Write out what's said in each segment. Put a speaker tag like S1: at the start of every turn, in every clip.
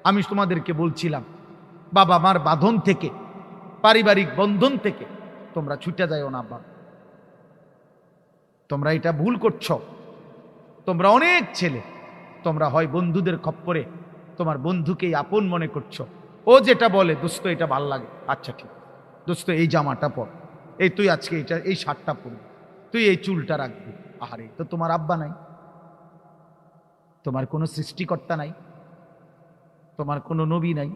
S1: আমি তোমাদেরকে বলছিলাম বাবা মার বাঁধন থেকে, পারিবারিক বন্ধন থেকে তোমরা ছুটে যাও না বাবা। তোমরা এটা ভুল করছো। তোমরা অনেক ছেলে, তোমরা হয় বন্ধুদের খপ্পরে তোমার বন্ধুকেই আপন মনে করছো। ও যেটা বলে দোস্ত এটা ভাল লাগে, আচ্ছা ঠিক দোস্ত এই জামাটা পর, এই তুই আজকে এটা এই শার্টটা পরবি, তুই এই চুলটা রাখবি। আহারে তো তোমার আব্বা নাই, তোমার কোনো সৃষ্টিকর্তা নাই, তোমার কোনো নবী নাই।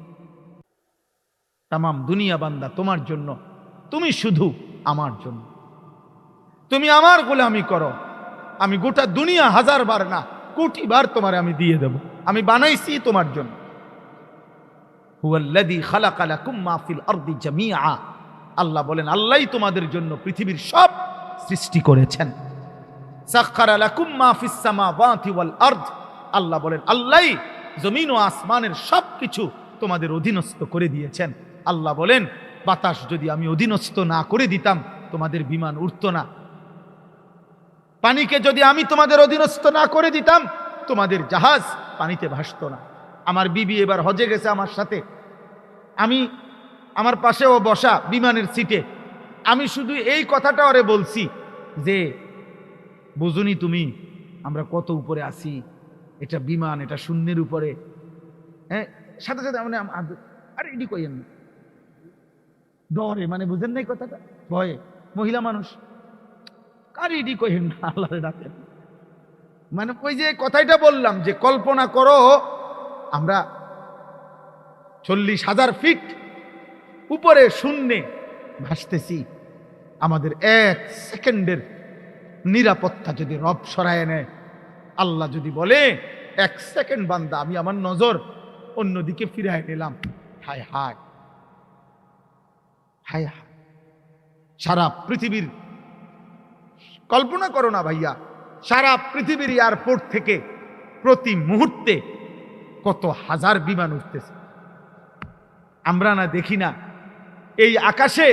S1: তামাম দুনিয়া বান্দা তোমার জন্য, তুমি শুধু আমার জন্য। তুমি আমার গোলামি করো, আমি গোটা দুনিয়া 1000 বার না কোটি বার তোমার আমি দিয়ে দেব। আমি বানাইছি তোমার জন্য। হুয়াল্লাযী খালাকা লাকুম মা ফিল আরদি জামিআ, আল্লাহ বলেন আল্লাহই তোমাদের জন্য পৃথিবীর সব সৃষ্টি করেছেন। সাখখারা লাকুম মা ফিস সামাওয়াতি ওয়াল আরদ, আল্লাহ বলেন আল্লাহই জমিন ও আসমানের সবকিছু তোমাদের অধীনস্থ করে দিয়েছেন। আল্লাহ বলেন বাতাস যদি আমি অধীনস্থ না করে দিতাম তোমাদের বিমান উড়তো না। পানিকে যদি আমি তোমাদের অধীনস্থ না করে দিতাম তোমাদের জাহাজ পানিতে ভাসতো না। আমার বিবি এবার হজে গেছে আমার সাথে, আমি আমার পাশেও বসা বিমানের সিটে, আমি শুধু এই কথাটা ওরে বলছি যে বুঝুনি তুমি আমরা কত উপরে আছি, এটা বিমান, এটা শূন্যের উপরে। হ্যাঁ, সাথে সাথে মানে আরে এডি কইেন না, ডরে, মানে বুঝেন নাই কথাটা, ভয়ে মহিলা মানুষ, কার এডি কইেন না, আল্লাহরে ডাকেন। মানে ওই যে কথাটা বললাম যে কল্পনা করো আমরা 40,000 ফিট উপরে শূন্যে ভাসতেছি, আমাদের 1 সেকেন্ডের নিরাপত্তা যদি রব সরায় নেয়, আল্লাহ যদি বলে 1 সেকেন্ড বান্দা আমি আমার নজর অন্যদিকে ফিরায় নিলাম, হায় হায় হায় হায়। সারা পৃথিবীর কল্পনা করো না ভাইয়া, সারা পৃথিবীর এয়ারপোর্ট থেকে প্রতি মুহূর্তে কত হাজার বিমান উঠতেছে, আমরা না দেখি না? এই আকাশে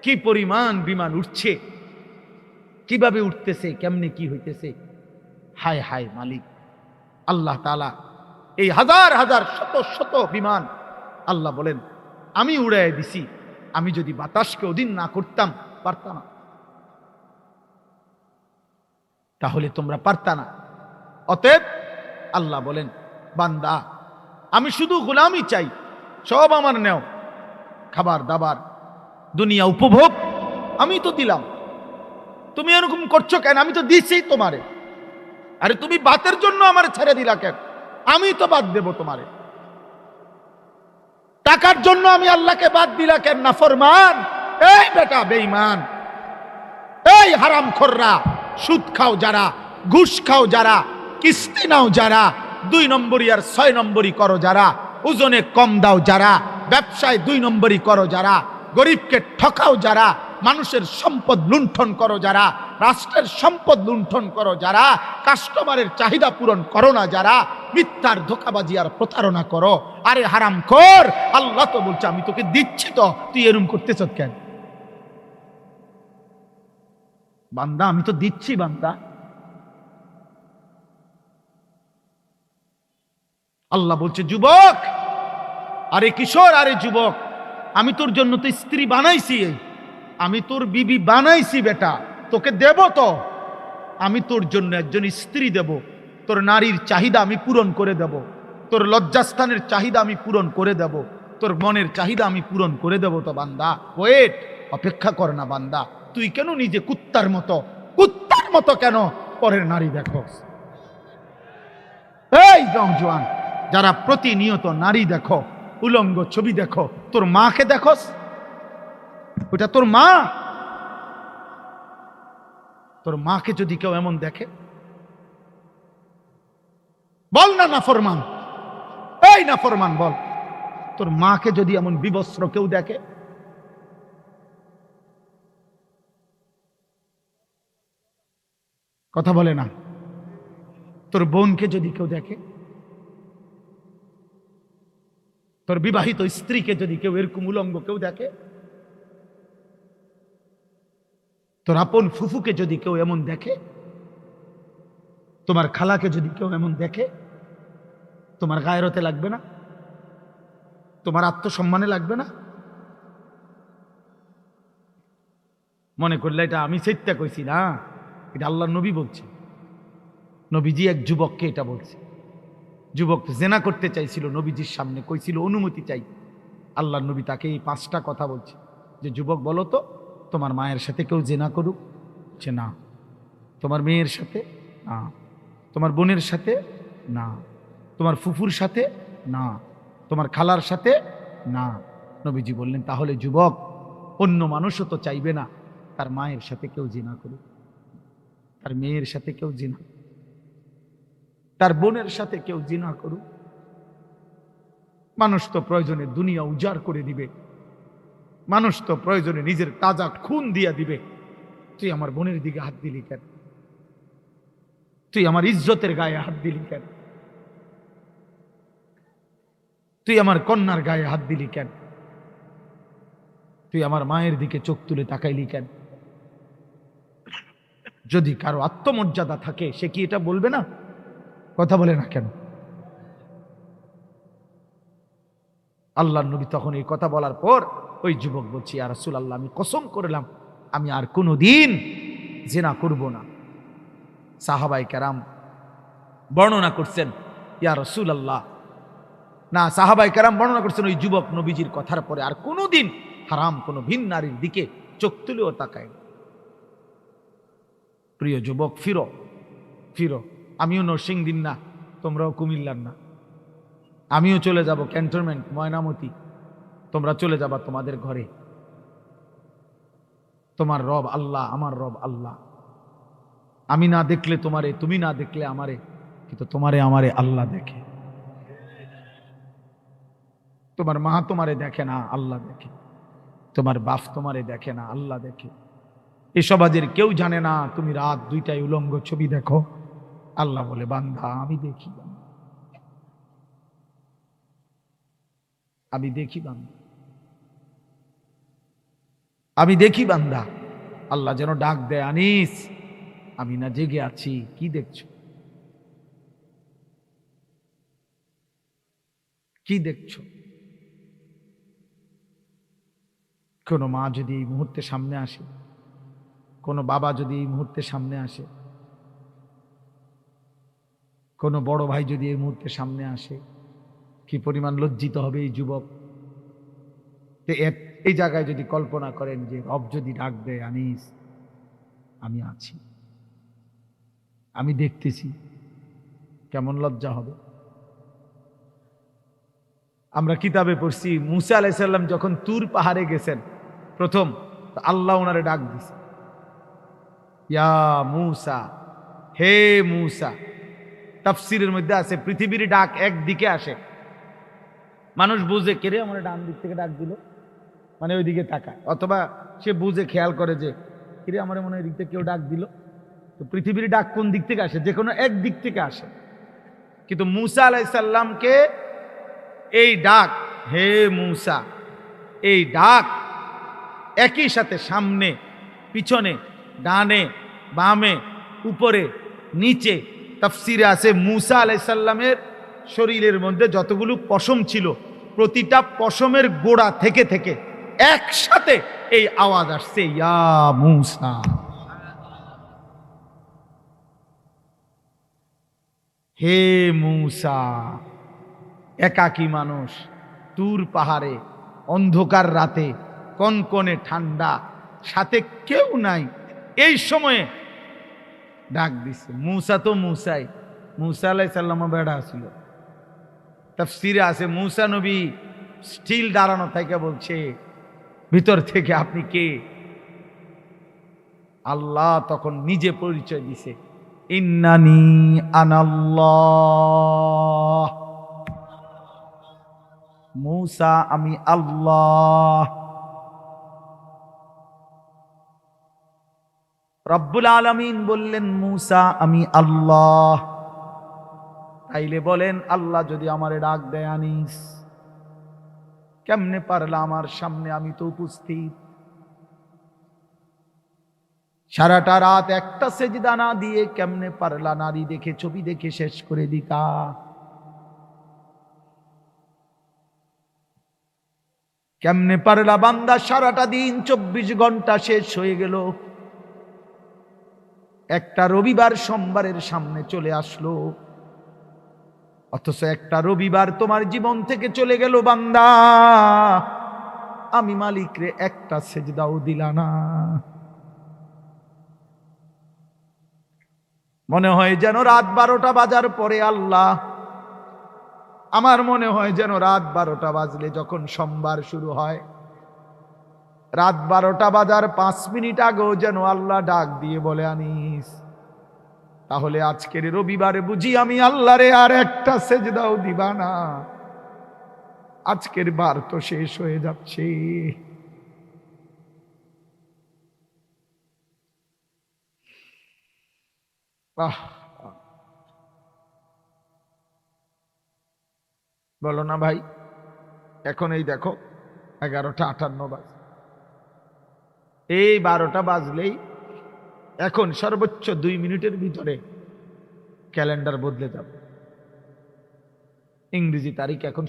S1: কি পরিমাণ বিমান উঠছে, কিভাবে উঠতেছে, কেমনে কি হইতেছে, হায় হায় মালিক। আল্লাহ তাআলা এই হাজার হাজার শত শত বিমান আল্লাহ বলেন আমি উড়াই দিছি, আমি যদি বাতাসকে অধীন না করতাম পারতাম না, তাহলে তোমরা পারতা না। অতএব আল্লাহ বলেন বান্দা আমি শুধু গোলামি চাই, সব আমার নেও, খাবার দাবার দুনিয়া উপভোগ আমি তো দিলাম, তুমি এরকম করছো কেন? আমি তো দিচ্ছি তোমারে। আরে তুমি বাতের জন্য আমার ছেড়ে দিলা কেন? আমি তো বাদ দেব তোমারে। টাকার জন্য আমি আল্লাহকে বাদ দিলা কেন? নাফরমান, এই বেটা বেঈমান, এই হারামখোররা, সুদ খাও যারা, ঘুষ খাও যারা, কিস্তি নাও যারা, 2 নম্বরই আর 6 নম্বরই করো যারা, ওজনে কম দাও যারা, ব্যবসায় 2 নম্বরই করো যারা, গরিবকে ঠকাও যারা, মানুষের সম্পদ লুণ্ঠন করো যারা, রাষ্ট্রের সম্পদ লুণ্ঠন করো যারা, কাস্টমারের চাহিদা পূরণ করো না যারা, মিথ্যার ধোঁকাবাজি আর প্রতারণা করো। আরে হারামখোর, আল্লাহ তো বলছে আমি তোকে দিচ্ছি, তো তুই এরকম করতেছ কেন? বান্দা আমি তো দিচ্ছি বান্দা। আল্লাহ বলছে যুবক, আরে কিশোর, আরে যুবক, আমি তোর জন্য তো স্ত্রী বানাইছি, আমি তোর বিবি বানাইছি বেটা, তোকে দেব তো, আমি তোর জন্য একজন স্ত্রী দেব, তোর নারীর চাহিদা আমি পূরণ করে দেব, তোর লজ্জাস্থানের চাহিদা আমি পূরণ করে দেব, তোর মনের চাহিদা আমি পূরণ করে দেব। তো বান্দা ওয়েট, অপেক্ষা কর না বান্দা। তুই কেন নিজে কুত্তার মতো কেন পরের নারী দেখোস? এই নওজোয়ান যারা প্রতিনিয়ত নারী দেখো, উলঙ্গ ছবি দেখো, তোর মাকে দেখোস? ওটা তোর মা। তোর মাকে যদি কেউ এমন দেখে, বল না নাফরমান, এই নাফরমান বল, তোর মাকে যদি এমন বিবস্ত্র কেউ দেখে, কথা বলে না, তোর বোনকে যদি কেউ দেখে, তোর বিবাহিত স্ত্রীকে যদি কেউ এরকম উলঙ্গ কেউ দেখে, তোর আপন ফুফুকে যদি কেউ এমন দেখে, তোমার খালাকে যদি কেউ এমন দেখে, তোমার গায়রতে লাগবে না? তোমার আত্মসম্মানে লাগবে না? মনে করলে এটা আমি চেষ্টা কইছি না, এটা আল্লাহর নবী বলছে। নবীজি এক যুবককে এটা বলছে। যুবক জেনা করতে চাইছিল, নবীজির সামনে কইছিল অনুমতি চাই। আল্লাহর নবী তাকে এই 5টা কথা বলছে যে যুবক বলো তো, তোমার মায়ের সাথে কেউ জেনা করুক? যে না। তোমার মেয়ের সাথে? না। তোমার বোনের সাথে? না। তোমার ফুফুর সাথে? না। তোমার খালার সাথে? না। নবীজি বললেন তাহলে যুবক, অন্য মানুষও তো চাইবে না তার মায়ের সাথে কেউ জিনা করুক, তার মেয়ের সাথে কেউ জিনা, তার বোনের সাথে কেউ জিনা করুক। মানুষ তো প্রয়োজনে দুনিয়া উজাড় করে দিবে, মানুষ তো প্রয়োজনে নিজের তাজা খুন দিয়া দিবে। তুই আমার বোনের দিকে হাত দিলি কেন? তুই আমার ইজ্জতের গায়ে হাত দিলি কেন? তুই আমার কন্যার গায়ে হাত দিলি কেন? তুই আমার মায়ের দিকে চোখ তুলে তাকাইলি কেন? যদি কারো আত্মমর্যাদা থাকে সে কি এটা বলবে না? কথা বলে না কেন? আল্লাহর নবী তখন এই কথা বলার পর ওই যুবক বলছি, ইয়া রাসূলুল্লাহ, আমি কসম করলাম আমি আর কোনোদিন জিনা করব না। সাহাবায়ে কেরাম বর্ণনা করছেন, ইয়া রাসূলুল্লাহ, না, সাহাবায়ে কেরাম বর্ণনা করছেন ওই যুবক নবীজির কথার পরে আর কোনোদিন হারাম কোনো ভিন নারীর দিকে চোখ তুলেও তাকায় না। প্রিয় যুবক, ফিরো ফিরো। আমিও নরসিংদীর না, তোমরাও কুমিল্লার না। আমিও চলে যাব ক্যান্টনমেন্ট ময়নামতি, তোমরা চলে যাবা তোমাদের ঘরে। তোমার রব আল্লাহ, আমার রব আল্লাহ। আমি না দেখলে তোমারে, তুমি না দেখলে আমারে, কিন্তু তোমারে আমারে আল্লাহ দেখে। তোমার মা তোমারে দেখে না, আল্লাহ দেখে। তোমার বাপ তোমারে দেখে না, আল্লাহ দেখে। এই সমাজের কেউ জানে না তুমি রাত 2টায় উলঙ্গ ছবি দেখো। আল্লাহ বলে বান্দা আমি দেখি, আমি দেখি বান্দা, আমি দেখি বান্দা। আল্লাহ যেন ডাক দেয়, আনিস আমি না জেগে আছি, কি দেখছো? কি দেখছো? কোনো মা যদি এই মুহূর্তে সামনে আসে, কোনো বাবা যদি এই মুহূর্তে সামনে আসে, কোনো বড় ভাই যদি এই মুহূর্তে সামনে আসে, কি পরিমাণ লজ্জিত হবে এই যুবক। এই জায়গায় যদি কল্পনা করেন যে রব যদি ডাক দেয়, আনিস আমি আছি, আমি দেখতেছি, কেমন লজ্জা হবে। আমরা কিতাবে পড়ছি মুসা আলাইহিস সালাম যখন তুর পাহাড়ে গেছেন প্রথম, আল্লাহ ওনারে ডাক দিছে, ইয়া মুসা, হে মুসা। তাফসীরের মধ্যে আছে পৃথিবীর ডাক একদিকে আসে, মানুষ বুঝে কেরে আমার ডান দিক থেকে ডাক দিল, মানে ওইদিকে তাকায়, অথবা সে বুঝে খেয়াল করে যে কিরে আমার মনে হয় দিক থেকে কেউ ডাক দিল। তো পৃথিবীর ডাক কোন দিক থেকে আসে? যে কোনো এক দিক থেকে আসে। কিন্তু মুসা আলাইহিস সালামকে এই ডাক, হে মুসা, এই ডাক একই সাথে সামনে, পিছনে, ডানে, বামে, উপরে, নিচে। তাফসীরে আছে মুসা আলাইহিস সালামের শরীরের মধ্যে যতগুলো পশম ছিল প্রতিটা পশমের গোড়া থেকে থেকে একসাথে এই আওয়াজ আসছে, ইয়া মুসা। হে মুসা। একাকী মানুষ তুর পাহাড়ে, অন্ধকার রাতে, কনকনে ঠান্ডা, সাথে কেউ নাই, এই সময়ে ডাক দিছে। মুসা তো মুসাই, মুসা আলাইহিস সালাম বেড়া ছিল। তাফসীরে আছে মুসা নবী স্টিল দাঁড়ানো থেকে বলছে ভিতর থেকে, আপনি কে? আল্লাহ তখন নিজে পরিচয় দিছে, ইন্নানি আনাল্লাহ। মুসা আমি আল্লাহ। রব্বুল আলামিন বললেন মুসা আমি আল্লাহ। তাইলে বলেন আল্লাহ যদি আমারে ডাক দেয়, আনিস কেমনে পারলা আমার সামনে? আমি তো উপস্থিত। সারাটা রাত একটা সেজদা না দিয়ে কেমনে পারলা নারী দেখে, ছবি দেখে শেষ করে দিতা? কেমনে পারলা বান্দা? সারাটা দিন 24 ঘন্টা শেষ হয়ে গেল, একটা রবিবার সোমবারের সামনে চলে আসলো, অথচ একটা রবিবার তোমার জীবন থেকে চলে গেল বান্দা, আমি মালিক রে একটা সেজদাও দিলা না। মনে হয় যেন রাত 12টা বাজার পরে আল্লাহ, আমার মনে হয় যেন রাত 12টা বাজলে যখন সোমবার শুরু হয়, রাত 12টা বাজার 5 মিনিট আগেও যেন আল্লাহ ডাক দিয়ে বলে, আনিস তাহলে আজকের রবিবারে বুঝি আমি আল্লাহরে আর একটা সেজদাও দিবা না? আজকের বার তো শেষ হয়ে যাচ্ছে। আহ, বলো না ভাই, এখন এই দেখো 11টা 58 বাজে, এই 12টা বাজলেই এখন সর্বোচ্চ 2 মিনিটের ভিতরে ক্যালেন্ডার বদলে যাবে। ইংরেজি তারিখ এখন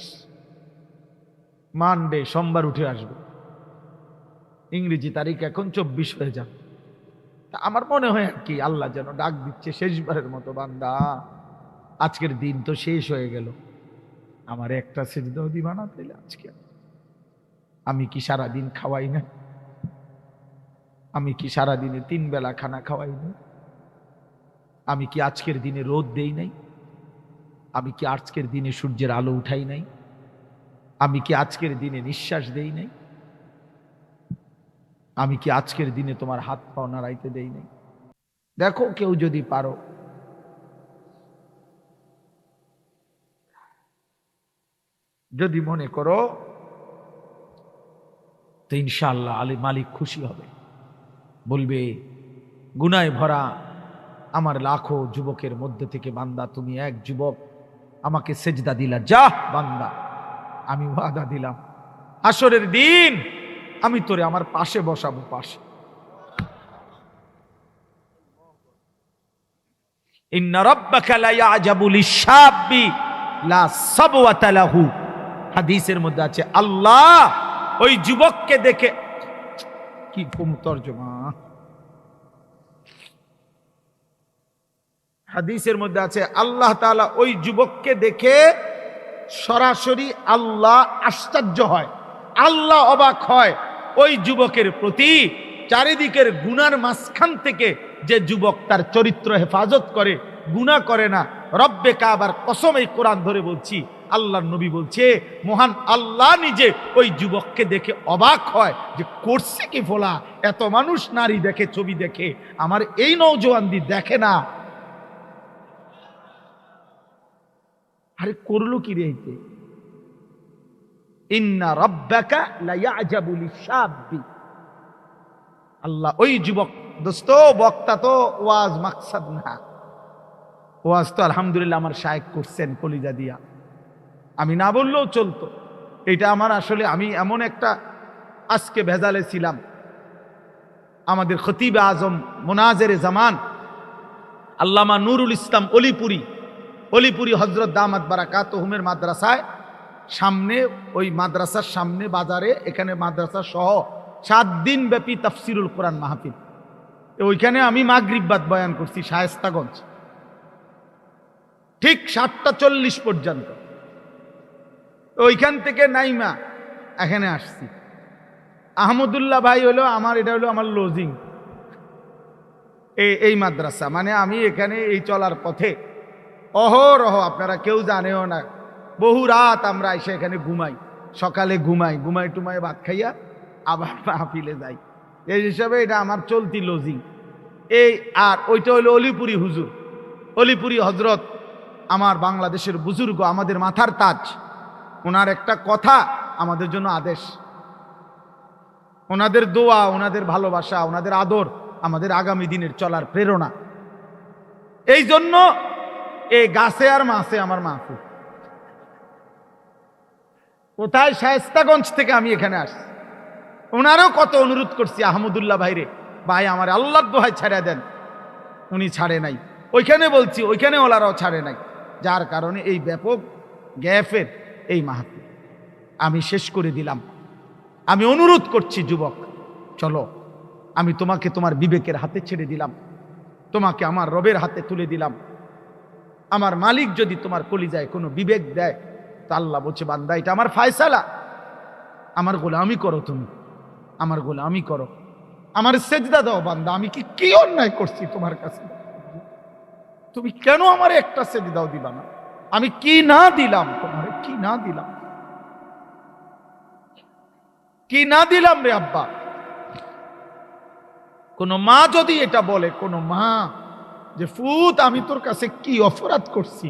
S1: মানডে, সোমবার উঠে আসবে, ইংরেজি তারিখ এখন 24 হয়ে যাবে। তা আমার মনে হয় আর কি আল্লাহ যেন ডাক দিচ্ছে শেষবারের মতো, বান্দা আজকের দিন তো শেষ হয়ে গেল, আমার একটা সেজদাও দিবা না? তাইলে আজকে আমি কি সারাদিন খাওয়াই না? আমি কি সারাদিনে 3 বেলা খানা খাওয়াই না? আমি কি আজকের দিনে রোদ দেই নাই? আমি কি আজকের দিনে সূর্যের আলো উঠাই নাই? আমি কি আজকের দিনে নিঃশ্বাস দেই নাই? আমি কি আজকের দিনে তোমার হাত পাও নাড়াইতে দেই নাই? দেখো কেউ যদি পারো, যদি মনে করো, তো ইনশাআল্লাহ আলী মালিক খুশি হবে, বলবে গুনায় ভরা আমার লাখো যুবকের মধ্যে থেকে বান্দা তুমি এক যুবক আমাকে সেজদা দিলা, যা বান্দা আমি ওয়াদা দিলাম আসরের দিন আমি তোরে আমার পাশে বসাবো, পাশে। ইন্না রাব্বাকা লা ইয়াজাবু লিশ-শাব্বি লা সাবওয়াতা লাহু, হাদিসের মধ্যে আছে আল্লাহ ওই যুবককে দেখে, কি কম তরজমা, হাদিসের মধ্যে আছে আল্লাহ তাআলা ওই যুবককে দেখে সরাসরি আল্লাহ আশ্চর্য হয়, আল্লাহ অবাক হয় ওই যুবকের প্রতি। চারিদিকের গুনার মাঝখান থেকে যে যুবক তার চরিত্র হেফাজত করে, গুনাহ করে না, রব্বে কাবার কসম, এই কোরআন ধরে বলছি, আল্লাহর নবী বলছে মহান আল্লাহ নিজে ওই যুবককে দেখে অবাক হয় যে করছে কি ফোলা, এত মানুষ নারী দেখে, ছবি দেখে, আমার এই নওজোয়ানদি দেখে না, আরে করলো কি রে? ইন্না রাব্বাকা লা ইয়াজাবু লিশ-শাব্বি, আল্লাহ ওই যুবক। দোস্ত বক্তা তো ওয়াজ মাকসাদ না, ওয়াজ তো আলহামদুলিল্লাহ আমার শায়েখ করছেন কলিজা দিয়া, আমি না বললেও চলতো। এটা আমার আসলে, আমি এমন একটা আজকে ভেজালে ছিলাম, আমাদের খতিব আজম মুনাজেরে জামান আল্লামা নুরুল ইসলাম অলিপুরি হযরত দামাত বারাকাতুহুমের মাদ্রাসায় সামনে, ওই মাদ্রাসার সামনে বাজারে, এখানে মাদ্রাসা সহ 7 দিন ব্যাপী তাফসিরুল কোরআন মাহফিল, ওইখানে আমি মাগরিব বাদ বয়ান করছি শায়েস্তাগঞ্জ, ঠিক 7টা 40 পর্যন্ত। ওইখান থেকে নাইমা এখানে আসছি। আহমদুল্লাহ ভাই হলো আমার, এটা হলো আমার লজিং, এই মাদ্রাসা, মানে আমি এখানে এই চলার পথে অহরহ, আপনারা কেউ জানেও না, বহু রাত আমরা এসে এখানে ঘুমাই, সকালে ঘুমাই টুমাই ভাত খাইয়া আবার মাহফিলে যাই, এই হিসাবে এটা আমার চলতি লজিং। এই আর ওইটা হলো অলিপুরি হুজুর, অলিপুরি হজরত আমার বাংলাদেশের বুজুর্গ, আমাদের মাথার তাজ, ওনার একটা কথা আমাদের জন্য আদেশ, ওনাদের দোয়া, ওনাদের ভালোবাসা, ওনাদের আদর আমাদের আগামী দিনের চলার প্রেরণা। এই জন্য এই গাছে আর মাছে আমার মাহফিল, কোথায় শায়েস্তাগঞ্জ থেকে আমি এখানে আসছি, ওনারও কত অনুরোধ করছি আহমদুল্লাহ ভাইরে, ভাই আমার আল্লাহর দোহাই ছাড়া দেন, উনি ছাড়ে নাই, ওইখানে বলছি, ওইখানে ওনারাও ছাড়ে নাই, যার কারণে এই ব্যাপক গ্যাপের এই মাহফিল আমি শেষ করে দিলাম। আমি অনুরোধ করছি যুবক, চলো, আমি তোমাকে তোমার বিবেকের হাতে ছেড়ে দিলাম, তোমাকে আমার রবের হাতে তুলে দিলাম। আমার মালিক যদি তোমার কলিজায় কোনো বিবেক দেয়, তা আল্লাহ বলছে, বান্দা এটা আমার ফায়সালা, আমার গোলামি করো, তুমি আমার গোলামি করো, আমার সেজদা দাও। বান্দা আমি কি অন্যায় করছি তোমার কাছে? তুমি কেন আমার একটা সেজদাও দিবা না? আমি কি না দিলাম তোমার? কি না দিলাম? কি না দিলাম রে আব্বা? কোন মা যদি এটা বলে, কোন মা যে ফুত আমি তোর কাছে কি অপরাধ করছি,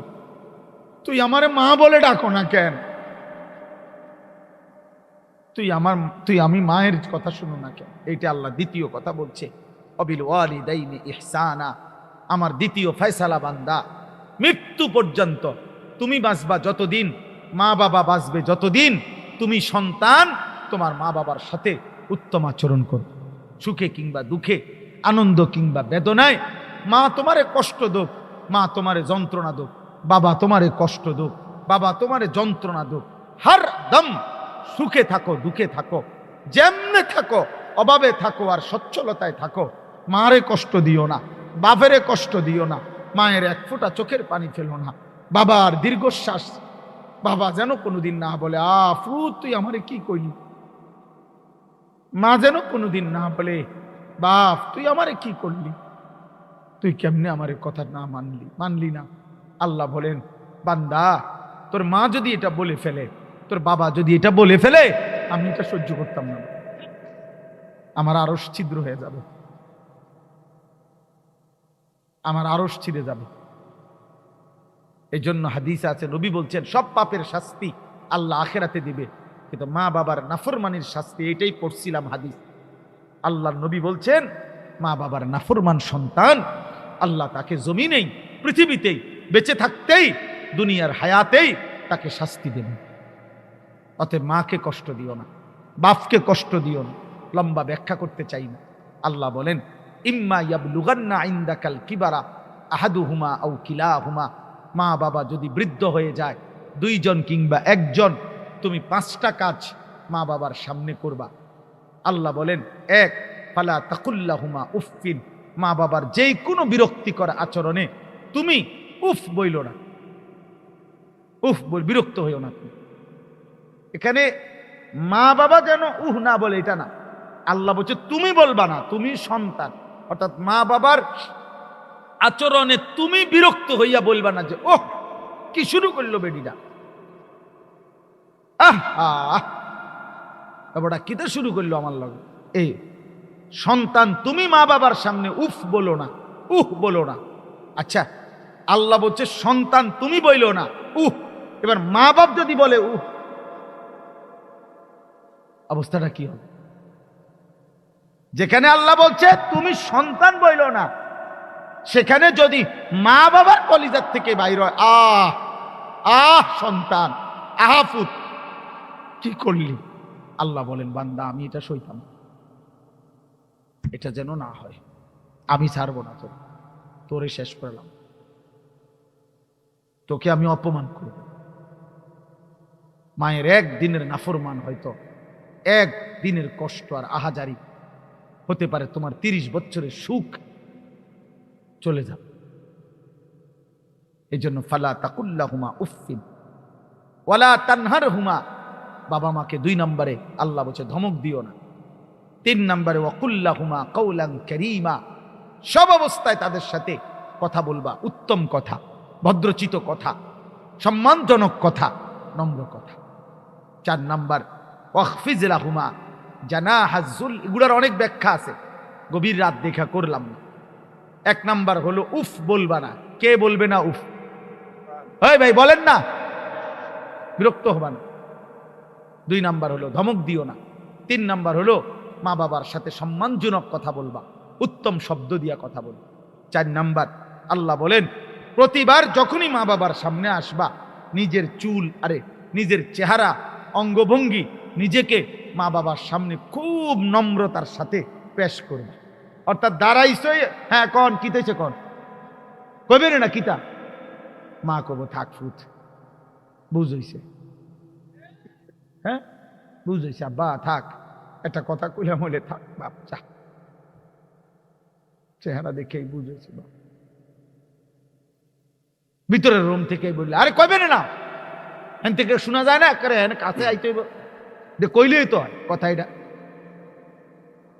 S1: তুই আমারে মা বলে ডাকো না কেন? আমি মায়ের কথা শুনো না কেন? এইটা আল্লাহ দ্বিতীয় কথা বলছে, অবিল ওয়ালিদাইনি ইহসানা। আমার দ্বিতীয় ফয়সালা বান্দা, মৃত্যু পর্যন্ত তুমি বাঁচবা যতদিন, মা বাবা বাঁচবে যতদিন, তুমি সন্তান তোমার মা বাবার সাথে উত্তম আচরণ করো, সুখে কিংবা দুঃখে, আনন্দ কিংবা বেদনায়। মা তোমারে কষ্ট দোক, মা তোমারে যন্ত্রণা দোক, বাবা তোমারে কষ্ট দোক, বাবা তোমারে যন্ত্রণা দোক, হর দম সুখে থাকো দুঃখে থাকো, যেমনে থাকো, অভাবে থাকো আর সচ্ছলতায় থাকো, মারে কষ্ট দিও না, বাপেরে কষ্ট দিও না, মায়ের এক ফোঁটা চোখের পানি ফেলো না, বাবার দীর্ঘশ্বাস বাবা যেন কোনোদিন না বলে ফুত তুই আমারে কি কইলি, মা যেন কোনোদিন না বলে বাপ তুই আমারে কি করলি, তুই কেমনে আমারে কথা না মানলি না। আল্লাহ বলেন, বান্দা তোর মা যদি এটা বলে ফেলে, তোর বাবা যদি এটা বলে ফেলে, আমি এটা সহ্য করতাম না, আমার আরশ ছিদ্র হয়ে যাবে, আমার আরশ ছিঁড়ে যাবে। এই জন্য হাদিস আছে, নবী বলছেন সব পাপের শাস্তি আল্লাহ আখেরাতে দিবে, কিন্তু মা বাবার নাফরমানির শাস্তি, এটাই পড়ছিলাম হাদিস। আল্লাহ নবী বলছেন মা বাবার নাফরমান সন্তান আল্লাহ তাকে জমিনেই, পৃথিবীতেই, বেঁচে থাকতেই, দুনিয়ার হায়াতেই তাকে শাস্তি দেবেন। অতএব মাকে কষ্ট দিও না, বাপকে কষ্ট দিও না। লম্বা ব্যাখ্যা করতে চাই না। আল্লাহ বলেন, ইম্মা ইয়াবলুগান্না ইনদাকাল কিবারা আহাদুহুমা আও কিলাহুমা, মা বাবা যদি বৃদ্ধ হয়ে যায়, দুইজন কিংবা একজন, তুমি 5টা কাজ মা বাবার সামনে করবা। আল্লাহ বলেন, এক, ফালা তাকুল্লাহুমা উফফিন, মা বাবার যেই কোনো বিরক্তিকর আচরণে তুমি উফ বইল না, বিরক্ত হইও না। এখানে মা বাবা যেন না বলে এটা না, আল্লাহ বলছে তুমি বলবা না, তুমি সন্তান, অর্থাৎ মা বাবার আচরণে তুমি বিরক্ত হইয়া বলবা না যে ওহ কি শুরু করলো বেডিটা, এবারটা কিতে শুরু করলো আমার লগে। এই সন্তান তুমি মা বাবার সামনে উফ বলো না, বলো না। আচ্ছা, আল্লাহ বলছে সন্তান তুমি বইলো না, এবার মা বাপ যদি বলে অবস্থাটা কি হবে? যেখানে আল্লাহ বলছে তুমি সন্তান বইলো না, সেখানে যদি মা বাবার কলিজার থেকে বাইর হয় সন্তান, আহাফুত কি করলি, আল্লাহ বলেন বান্দা আমি এটা সইতাম, এটা যেন না হয়, আমি ছাড়বো না, তোরে শেষ করলাম, তোকে আমি অপমান করব। মায়ের একদিনের নাফরমান হয়তো একদিনের কষ্ট আর আহাজারি হতে পারে তোমার 30 বছরের সুখ চলে যাবে। এই জন্য ফালা তাকুল্লাহুমা উফফিন ওয়ালা তানহারহুমা, বাবা মাকে 2 নম্বরে আল্লাহ বলছে ধমক দিও না। 3 নম্বরে ওয়াকুল্লাহুমা কাওলান কারীমা, সব অবস্থায় তাদের সাথে কথা বলবা উত্তম কথা, ভদ্রচিত কথা, সম্মানজনক কথা, নম্র কথা। 4 নম্বর ওয়াখফিজ লাহুমা জানাহাজ-যুল, এগুলোর অনেক ব্যাখ্যা আছে, গভীর রাত দেখা করলাম না। 1 নম্বর হলো উফ বলবা না। কে বলবে না উফ? ভাই বলেন না, বিরক্ত হবা না। 2 নম্বর হলো ধমক দিও না। 3 নম্বর হলো মা বাবার সাথে সম্মানজনক কথা বলবা, উত্তম শব্দ দিয়া কথা বলবা। 4 নম্বর আল্লাহ বলেন প্রতিবার যখনই মা বাবার সামনে আসবা, নিজের চুল নিজের চেহারা অঙ্গভঙ্গি নিজেকে মা বাবার সামনে খুব নম্রতার সাথে পেশ করবে। অর্থাৎ দাঁড়াইছে, হ্যাঁ কন কিতেছে কন কইবে না কিতা, মা কব থাক ফুট বুঝইছে, হ্যাঁ বুঝইছে আব্বা থাক, একটা কথা কইলাম হলে থাক বাপ যা, চেহারা দেখেই বুঝেছি বাপ। ভিতরের রুম থেকে বললে আরে কইবেন না, এখান থেকে শোনা যায় না, করে কাছে আইতে কইলেই তো হয় কথা। এটা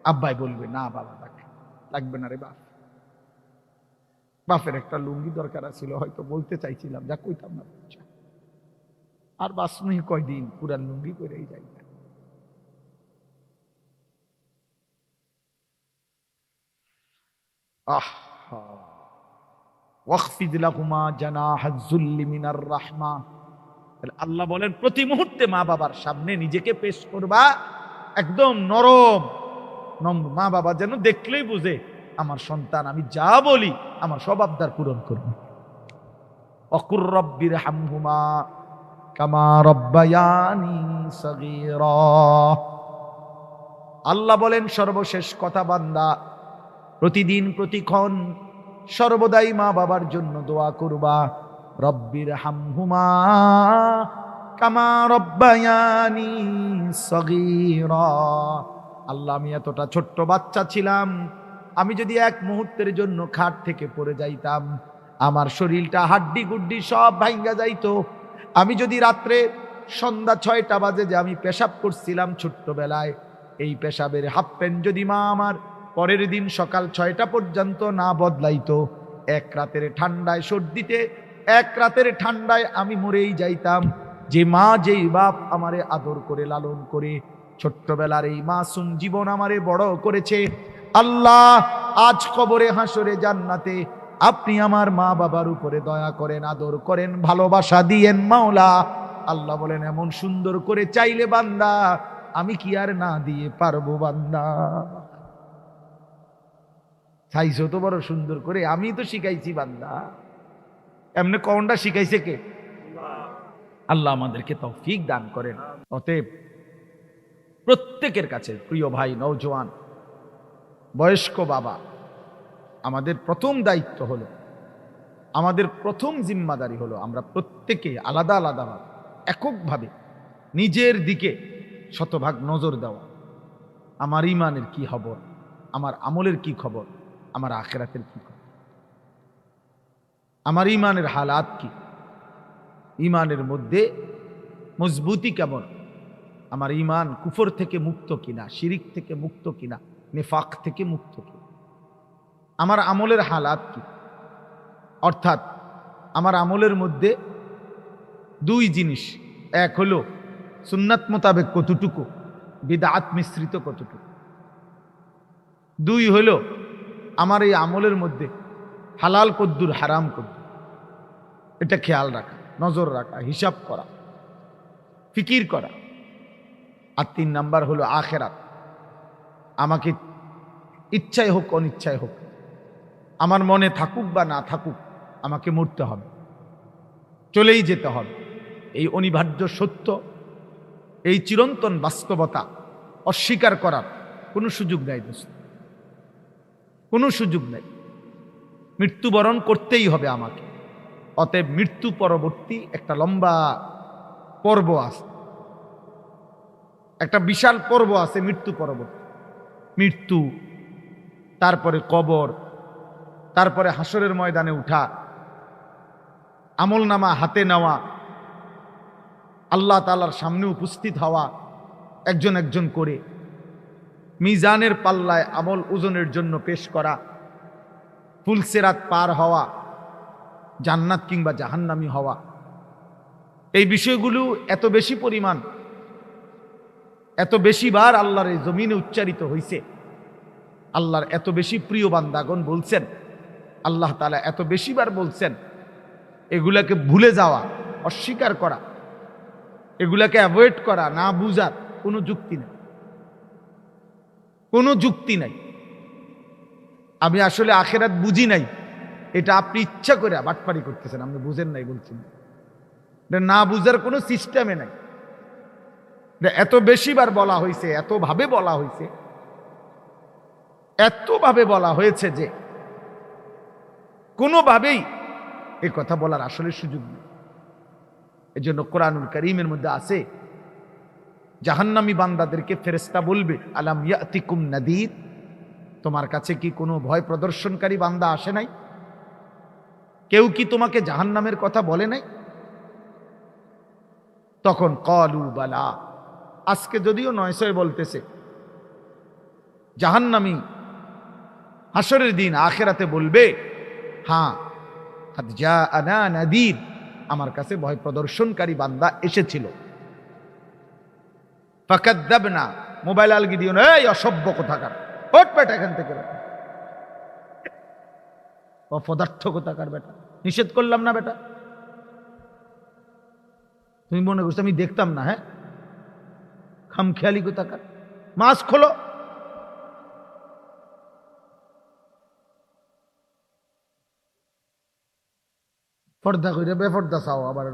S1: আব্বাই বলবে না বাবা লাগবে না রে বাপ, বাপের একটা লুঙ্গি দরকার ছিল, হয়তো বলতে চাইছিলাম, যা কইতাম না। আর বাসনুই কয়দিন পুরান লুঙ্গি করেই যাই। আল্লাহ বলেন প্রতি মুহূর্তে মা বাবার সামনে নিজেকে পেশ করবা একদম নরম নম্র। মা বাবা যেন দেখলেই বুঝে আমার সন্তান, আমি যা বলি আমার সব আবদার পূরণ করবে। অকুর রব্বির হামহুমা কামা রব্বায়ানি সগীরা। আল্লাহ বলেন সর্বশেষ কথা বান্দা, প্রতিদিন প্রতিক্ষণ সর্বদাই মা বাবার জন্য দোয়া করবা। রব্বির হামহুমা কামা রব্বায়ানি সগীরা। আল্লাহ আমি এতটা ছোট্ট বাচ্চা ছিলাম, আমি যদি এক মুহূর্তের জন্য খাট থেকে পড়ে যাইতাম আমার শরীরটা হাড্ডি গুড্ডি সব ভাঙ্গা যাইতো। আমি যদি রাত্রে সন্ধ্যা 6টা বাজে যে আমি পেশাব করছিলাম ছোট্টবেলায়, এই পেশাবের হাফ প্যান্ট যদি মা আমার পরের দিন সকাল 6টা পর্যন্ত না বদলাইতো, এক রাতের ঠান্ডায় সর্দিতে এক রাতের ঠান্ডায় আমি মরেই যাইতাম। যে মা যেই বাপ আমারে আদর করে লালন করে ছোট্টবেলার এই মাসুম জীবন আমারে বড় করেছে, আল্লাহ আজ কবরে হাসরে জান্নাতে আপনি আমার মা বাবার উপরে দয়া করেন, আদর করেন, ভালোবাসা দিয়েন মাওলা। আল্লাহ বলেন এমন সুন্দর করে চাইলে বান্দা আমি কি আর না দিয়ে পারবো বান্দা? চাইছো তো বড় সুন্দর করে, আমি তো শিখাইছি বান্দা। এমনি কোনটা শিখাইছে কে? আল্লাহ আমাদেরকে তৌফিক দান করেন। অতএব প্রত্যেকের কাছে প্রিয় ভাই, নওজোয়ান, বয়স্ক বাবা, আমাদের প্রথম দায়িত্ব হলো, আমাদের প্রথম জিম্মাদারি হলো আমরা প্রত্যেকে আলাদা আলাদাভাবে এককভাবে নিজের দিকে শতভাগ নজর দেওয়া। আমার ইমানের কি খবর, আমার আমলের কি খবর, আমার আখিরাতের কি খবর, আমার ইমানের হালাত কি, ইমানের মধ্যে মজবুতি কেমন, আমার ইমান কুফর থেকে মুক্ত কিনা, শিরিক থেকে মুক্ত কিনা, নেফাক থেকে মুক্ত কিনা, আমার আমলের হালাত কি। অর্থাৎ আমার আমলের মধ্যে দুই জিনিস, এক হলো সুন্নাত মোতাবেক কতটুকু, বিদআত মিশ্রিত কতটুকু। দুই হলো আমার এই আমলের মধ্যে হালাল কদ্দুর হারাম কদ্দুর, এটা খেয়াল রাখা, নজর রাখা, হিসাব করা, ফিকির করা। আর 3 নাম্বার হলো আখেরাত। আমাকে ইচ্ছায় হোক অনিচ্ছায় হোক, আমার মনে থাকুক বা না থাকুক, আমাকে মরতে হবে, চলেই যেতে হবে। এই অনিবার্য সত্য, এই চিরন্তন বাস্তবতা অস্বীকার করার কোনো সুযোগ নাই দোস্ত, কোনো সুযোগ নেই। মৃত্যুবরণ করতেই হবে আমাকে। অতএব মৃত্যু পরবর্তী একটা লম্বা পর্ব আছে, একটা বিশাল পর্ব আছে মৃত্যু পরবর্তী। মৃত্যু, তারপরে কবর, তারপরে হাসরের ময়দানে উঠা, আমলনামা হাতে নেওয়া, আল্লাহ তাআলার সামনে উপস্থিত হওয়া একজন একজন করে, মিজানের পাল্লায় আমল ওজনের জন্য পেশ করা, ফুলসিরাত পার হওয়া, জান্নাত কিংবা জাহান্নামী হওয়া। এই বিষয়গুলো এত বেশি পরিমাণ, এত বেশিবার আল্লাহর এই জমিনে উচ্চারিত হয়েছে। আল্লাহর এত বেশি প্রিয় বান্দাগণ বলছেন, আল্লাহ তাআলা এত বেশিবার বলছেন, এগুলাকে ভুলে যাওয়া, অস্বীকার করা, এগুলাকে অ্যাভয়েড করা, না বুঝার কোনো যুক্তি নেই, কোনো যুক্তি নাই। আমি আসলে আখিরাত বুঝি নাই, এটা আপনি ইচ্ছা করে বাটপারি করতেছেন, আপনি বুঝেন নাই বলছেন। না বুঝার কোনো সিস্টেমে নাই। এত বেশিবার বলা হয়েছে, এতভাবে বলা হয়েছে, এতভাবে বলা হয়েছে যে কোনোভাবেই এই কথা বলার আসলে সুযোগ নেই। এজন্য কোরআনুল কারীমের মধ্যে আছে, জাহান্নামী বান্দাদেরকে ফেরেশতা বলবে, আলাম ইয়াতিকুম নাদির, তোমার কাছে কি কোনো ভয় প্রদর্শনকারী বান্দা আসে নাই? কেউ কি তোমাকে জাহান্নামের কথা বলে নাই? তখন ক্বালু বালা, আজকে যদিও 900 বলতেছে, জাহান্নামী হাসরের দিন আখিরাতে বলবে, হ্যাঁ কাদ জাআনা নাদির, আমার কাছে ভয় প্রদর্শনকারী বান্দা এসেছিল। ফাকাদ্দাবনা, মোবাইল আলগি দিও না, এই অসভ্য কোথাকার, ওঠ বেটা এখান থেকে, অপদার্থ কোথাকার বেটা, নিষেধ করলাম না বেটা, তুমি মনে করছো আমি দেখতাম না? হ্যাঁ, খামখেয়ালি কোথাকার, মাস্ক খোলো। পর্দা কইরে বেপর্দা চাও আবার।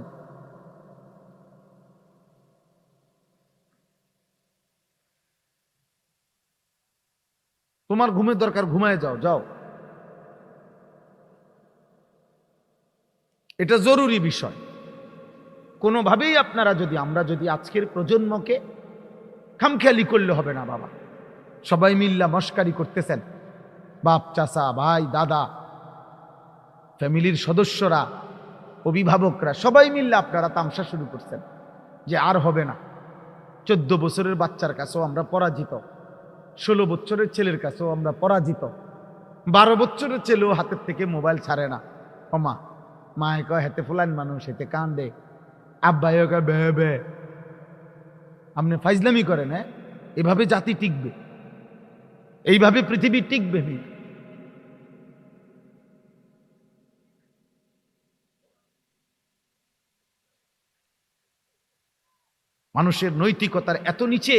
S1: তোমার ঘুমের দরকার, ঘুমায় যাও, যাও, এটা জরুরি বিষয়। কোনোভাবেই আপনারা যদি, আমরা যদি আজকের প্রজন্মকে খামখেয়ালি করলে হবে না বাবা। সবাই মিল্লা মস্কারি করতেছেন, বাপ, চাচা, ভাই, দাদা, ফ্যামিলির সদস্যরা, অভিভাবকরা, সবাই মিল্লা আপনারা তামসা শুরু করছেন যে আর হবে না। 14 বছরের বাচ্চার কাছেও আমরা পরাজিত, 16 বছরের ছেলের কাছেও আমরা পরাজিত, 12 বছরের ছেলেও হাতের থেকে মোবাইল ছাড়ে না। ওমা, মায়ে কয় হেতে ফুলান মানুষ, হেতে কান্দে, আব্বাইও কয় বে বে। আপনি ফাইজলামি করেন? হ্যাঁ, এভাবে জাতি টিকবে, এইভাবে পৃথিবী টিকবে। মানুষের নৈতিকতার এত নিচে,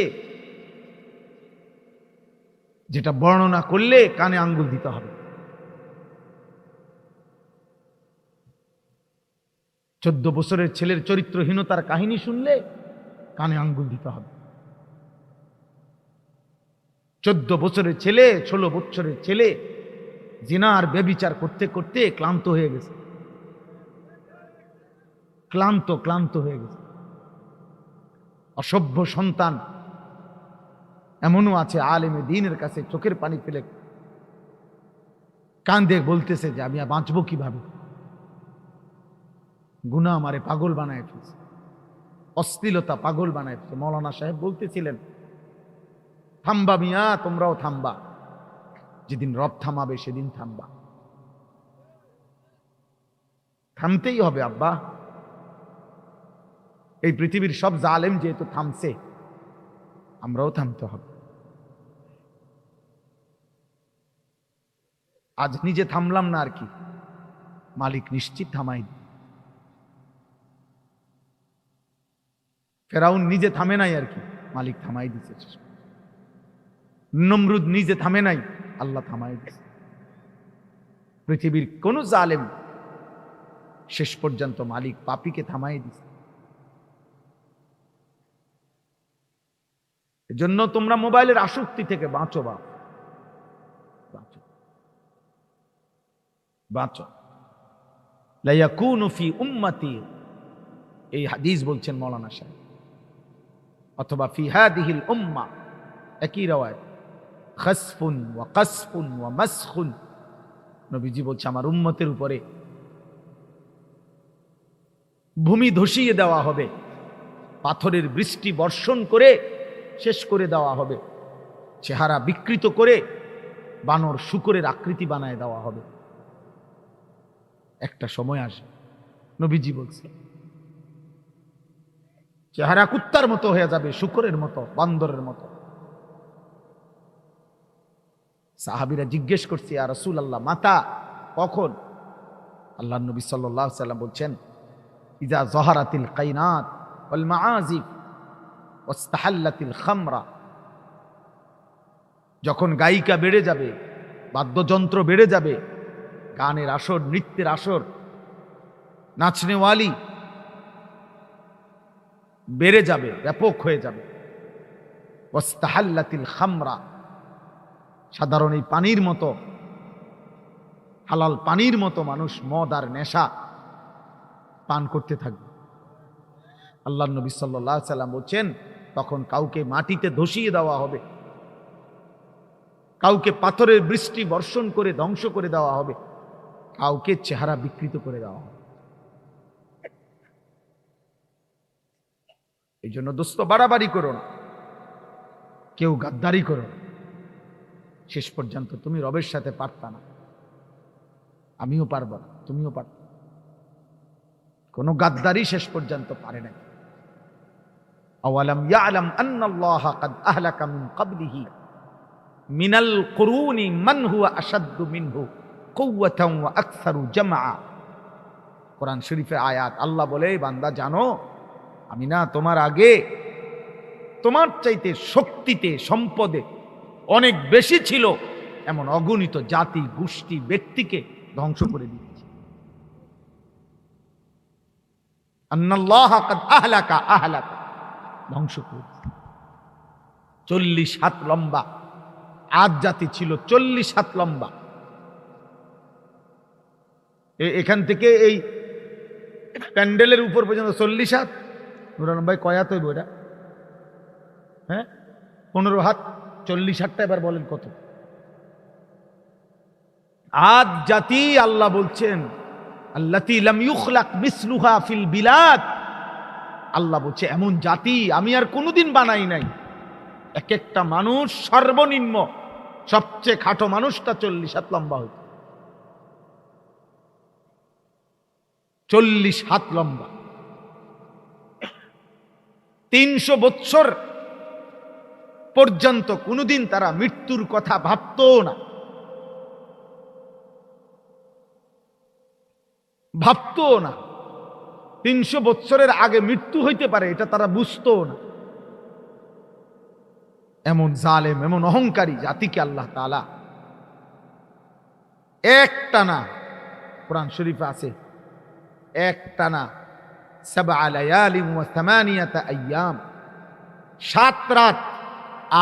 S1: যেটা বর্ণনা করলে কানে আঙ্গুল দিতে হবে। 14 বছরের ছেলের চরিত্রহীনতার কাহিনী শুনলে কানে আঙ্গুল দিতে হবে। 14 বছরের ছেলে, 16 বছরের ছেলে জিনা আর ব্যভিচার করতে করতে ক্লান্ত হয়ে গেছে, ক্লান্ত হয়ে গেছে। অসভ্য সন্তান এমনও আছে, আলেমে দ্বীনের কাছে চোখের পানি ফেলে কান্দে বলতেছে যে আমি বাঁচবো কিভাবে, গুনাহ আমারে পাগল বানায় ফেলছে, অশ্লীলতা পাগল বানায় ফেলছে। মৌলানা সাহেব বলতেছিলেন, থামবা মিয়া, তোমরাও থামবা, যেদিন রব থামাবে সেদিন থামবা। থামতেই হবে আব্বা, এই পৃথিবীর সব জালেম যেহেতু থামছে, আমরাও থামতে হবে। আজ নিজে থামলাম না আর কি, মালিক নিশ্চিত থামাই। ফেরাউন নিজে থামে নাই আর কি, মালিক থামাই দিচ্ছে। নমরুদ নিজে থামে নাই, আল্লাহ থামাই দিচ্ছে। পৃথিবীর কোন জালেম শেষ পর্যন্ত মালিক পাপীকে থামাই দিচ্ছে। এজন্য তোমরা মোবাইলের আসক্তি থেকে বাঁচো, বাঁচো। লা ইয়াকুনু ফি উম্মতি, এই হাদিস বলছেন মৌলানা সাহেব, অথবা ফি হাদিহিল উম্মাহ, একই রাওয়ায়াত, খাসফুন ওয়া কাসফুন ওয়া মাসখুন। নবীজি বলছে আমার উম্মতের উপরে ভূমি ধসিয়ে দেওয়া হবে, পাথরের বৃষ্টি বর্ষণ করে শেষ করে দেওয়া হবে, চেহারা বিকৃত করে বানর শূকরের আকৃতি বানায় দেওয়া হবে। একটা সময় আসবে, নবীজি বলছে, চেহারা কুত্তার মতো হয়ে যাবে, শূকরের মতো, বান্দরের মতো। সাহাবীরা জিজ্ঞেস করছে, ইয়া রাসূলুল্লাহ, মাতা, কখন? আল্লাহর নবী সাল্লাল্লাহু আলাইহি ওয়াসাল্লাম বলছেন, ইজা যাহারাতিল কাইনাত ওয়াল মাআজিফ ওয়াস্তাহাল্লাতিল খামরা, যখন গায়িকা বেড়ে যাবে, বাদ্যযন্ত্র বেড়ে যাবে, গানের আসর, নৃত্যের আসর, নাচনেওয়ালি বেড়ে যাবে, ব্যাপক হয়ে যাবে। ওয়াস্তাহাল্লাতিল খামরা, সাধারণ এই পানির মতো, হালাল পানির মতো মানুষ মদ আর নেশা পান করতে থাকবে। আল্লাহর নবী সাল্লাল্লাহু আলাইহি ওয়াসাল্লাম বলছেন, তখন কাউকে মাটিতে ধসিয়ে দেওয়া হবে, কাউকে পাথরের বৃষ্টি বর্ষণ করে ধ্বংস করে দেওয়া হবে, কাউকে চেহারা বিকৃত করে দেওয়া হবে। এই জন্য দোস্ত বাড়াবাড়ি করো না, কেউ গাদ্দারি করো না। শেষ পর্যন্ত তুমি রবের সাথে পারতা না, আমিও পারব না, তুমিও পারত। কোন গাদ্দারি শেষ পর্যন্ত পারে না। আওয়ালাম ইয়ালাম আন্নাল্লাহা কাদ আহলাকা মিন ক্বাবলিহি মিনাল কুরুনি মান হুয়া আশাদ্দু মিনহু কুওয়াতান ওয়া আকসারু জামআ। কোরআন শরীফের আয়াত। আল্লাহ বলে, বান্দা জানো আমি না তোমার আগে তোমার চাইতে শক্তিতে সম্পদে অনেক বেশি ছিল এমন অগণিত জাতি গোষ্ঠী ব্যক্তিকে ধ্বংস করে দিয়েছি। আন্নাল্লাহা কাদ আহলাকা ধ্বংস করে দিয়েছি। 40 হাত লম্বা আদ জাতি ছিল, 40 হাত লম্বা। এখান থেকে এই প্যান্ডেলের উপর পর্যন্ত 40 হাত। নুরান ভাই কয় হাত হইব এটা? হ্যাঁ 15 হাত। 40 হাতটা এবার বলেন কত? আদ জাতি আল্লাহ বলছেন আল্লাতী লাম ইউখলাক মিসলুহা ফিল বিলাদ। আল্লাহ বলছে এমন জাতি আমি আর কোনোদিন বানাই নাই। এক একটা মানুষ সর্বনিম্ন সবচেয়ে খাটো মানুষটা 40 হাত লম্বা হইত। 40 হাত লম্বা। 300 বৎসর পর্যন্ত কোনোদিন তারা মৃত্যুর কথা ভাবতো না, ভাবতো না। 300 বৎসরের আগে মৃত্যু হইতে পারে এটা তারা বুঝতো না। এমন জালেম, এমন অহংকারী জাতিকে আল্লাহ তাআলা একটানা, কোরআন শরীফে আছে একটানা 7 লায়ালিন ওয়া 8 আইয়াম, 7 রাত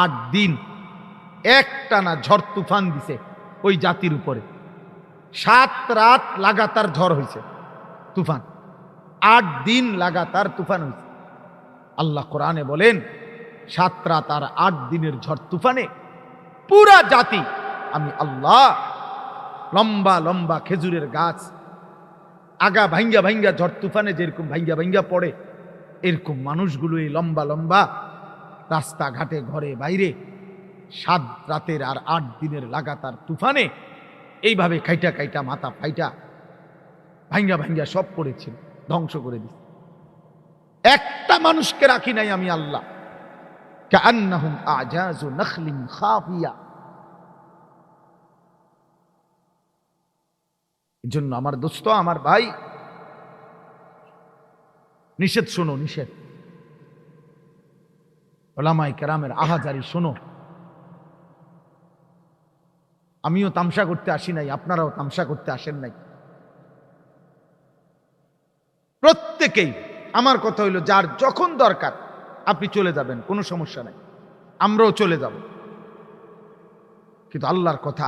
S1: 8 দিন একটানা ঝড় তুফান দিছে ওই জাতির উপরে। 7 রাত লাগাতার ঝড় হয়েছে, তুফান। 8 দিন লাগাতার তুফান হয়েছে। আল্লাহ কোরআনে বলেন 7 রাত আর 8 দিনের ঝড় তুফানে পুরা জাতি আমি আল্লাহ লম্বা লম্বা খেজুরের গাছ আগা ভাঙ্গা ভাঙ্গা ঝড় তুফানে যেরকম ভাঙ্গা ভাঙ্গা পড়ে এরকম মানুষগুলো এই লম্বা লম্বা রাস্তাঘাটে ঘরে বাইরে 7 রাতের আর 8 দিনের লাগাতার তুফানে এইভাবে খাইটা খাইটা মাথা ফাইটা ভাঙ্গা ভাঙ্গা সব পড়েছিল, ধ্বংস করে দিচ্ছে। একটা মানুষকে রাখি নাই আমি আল্লাহ। কাআন্নাহুম আজাযু নাখলিন খাফিয়া। এজন্য আমার দোস্ত, আমার ভাই, নিষেধ শোনো, নিষেধ। উলামায়ে কেরামের আহাজারি শোনো। আমিও তামসা করতে আসি নাই, আপনারাও তামসা করতে আসেন নাই। প্রত্যেকেই আমার কথা হইল যার যখন দরকার আপনি চলে যাবেন, কোনো সমস্যা নাই, আমরাও চলে যাব। কিন্তু আল্লাহর কথা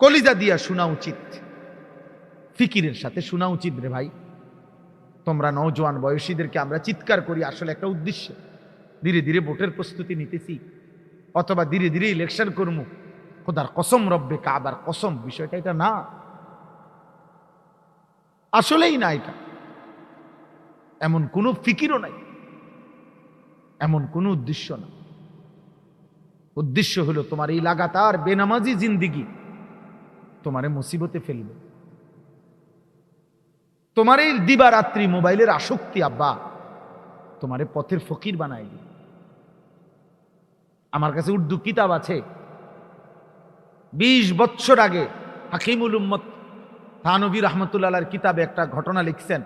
S1: কলিজা দিয়া শোনা উচিত, ফিকিরের সাথে শোনা উচিত। রে ভাই, তোমরা নওজোয়ান বয়সীদেরকে আমরা চিৎকার করি আসলে একটা উদ্দেশ্য, ধীরে ধীরে ভোটের প্রস্তুতি নিতেছি অথবা ধীরে ধীরে ইলেকশন করবো, খোদার কসম, রব্বে কাবার কসম, বিষয়টা এটা না, আসলেই না। এটা এমন কোনো ফিকিরও নাই, এমন কোনো উদ্দেশ্য না। উদ্দেশ্য হলো তোমার এই লাগাতার বেনামাজি জিন্দিগি তোমারে মুসিবতে ফেলবে। তোমার এই দিবারাত্রি মোবাইলের আসক্তি আব্বা তোমারে পথের ফকির বানায় দিবে। আমার কাছে উর্দু কিতাব আছে, 20 বছর আগে হাকিমুল উম্মত থানভী রহমতুল্লাহর কিতাবে একটা ঘটনা লিখছেন।